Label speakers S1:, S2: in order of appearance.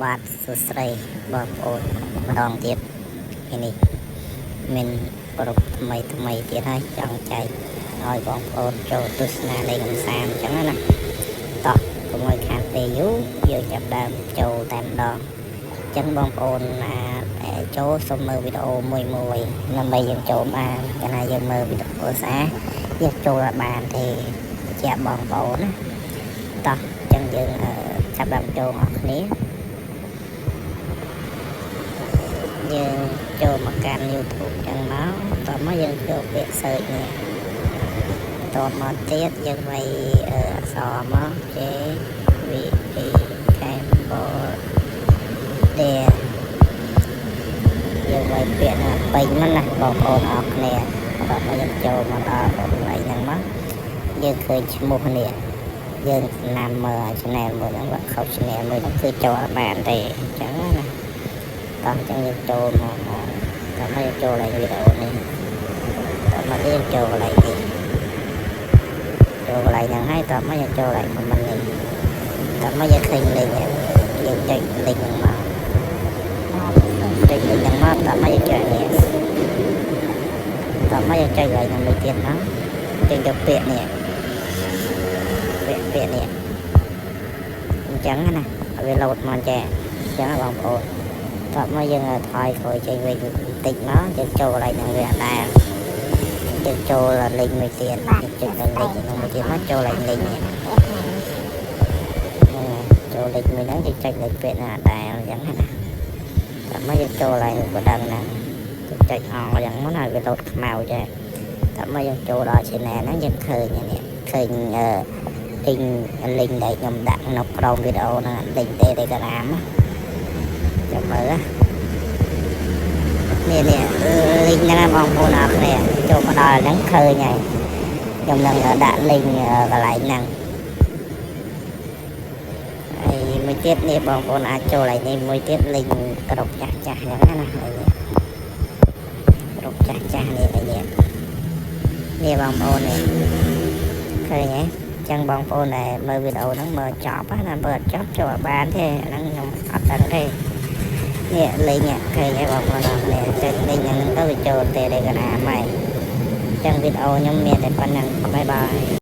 S1: បាទសួស្តីបងប្អូនម្ដងទៀតនេះមានប្រពថ្មីទៀតហើយចង់ចែកឲ្យបងប្អូនចូលទស្សនាលេងកម្សាន្តអញ្ចឹងណាតោះកុំឲ្យខាតពេលយូរយើងចាប់ដើមចូលតែម្ដងអញ្ចឹងបងប្អូនណាចូលសូមមើលវីដេអូមួយដើម្បីយើងចូលបានកាលណាយើងមើលវីដេអូស្អាតយើងចូលបានទេជាបងប្អូនណាតោះអញ្ចឹងយើងចាប់ដើមចូលអស់គ្នាយើងចូលមកកាន់ YouTube ចឹងមកតោះមកយើងចូលពាក្យ search នេះតោះមកទៀតយើងវាយអក្សរមក J V E Cambodia យើងវាយពាក្យណាពេញហ្នឹងណាបងប្អូនអរគ្នាតោះមកយើងចូលមកដល់កន្លែងហ្នឹងមកយើងឃើញឈ្មោះនេះយើងតាមមើល channel មួយហ្នឹងវាខុស channel មួយហ្នឹងគឺចូលបានទេអញ្ចឹងណាតោះចឹងយើងចូលមកតោះមកយើងចូលlạiវីដេអូនេះតោះមកយើងចូលlạiនេះចូលlạiហ្នឹងហើយតោះមកយើងចូលlạiខមមិននេះតោះមកយើងឃើញលេខយើងចុចលេខហ្នឹងមកចុចលេខហ្នឹងមកតោះមកយើងចុចនេះតោះមកយើងចុចlạiនឹងមួយទៀតមកចុចទៅពាក្យនេះពាក្យនេះអញ្ចឹងណាវាលោតមកចាអញ្ចឹងបងប្អូនតោះមកយើងថយក្រោយចេញវិញបន្តិចមកយើងចូលlạiនឹងវាដែរយើងចូលលេខមួយទៀតយើងចុចលេខនឹងមួយទៀតមកចូលlạiលេខនេះចូលលេខមួយហ្នឹងយើងចុចលេខពាក្យណាដែរអញ្ចឹងណាតោះមកយើងចូលlạiក៏ដឹងណាចុចអអញ្ចឹងមកឲ្យវាលោតខ្មៅចាតោះមកយើងចូលដល់ channel ហ្នឹងយើងឃើញនេះឃើញលេខដែលខ្ញុំដាក់នៅក្រោមវីដេអូហ្នឹងលេខ Telegram ចាំមើលនេះលេខហ្នឹងបងប្អូនអរគ្នាចូលមកដល់ហ្នឹងឃើញហើយខ្ញុំនឹងដាក់លេខកន្លែងហ្នឹងហើយមួយទៀតនេះបងប្អូនអាចចូលឲ្យនេះមួយទៀតលេខក្រុមចាស់អញ្ចឹងណាក្រុមចាស់នេះបងប្អូននេះឃើញទេចឹងបងប្អូនដែលមើលវីដេអូហ្នឹងមើលចប់ណាមើលអត់ចប់ចូលបានទេហ្នឹងខ្ញុំអត់ដឹងទេនេះលេងឃើញហើយបងប្អូនអរគ្នាចុចលេងហ្នឹងទៅវាចូល Telegram ហើយចឹងវីដេអូខ្ញុំមានតែប៉ុណ្្នឹងបាយបាយ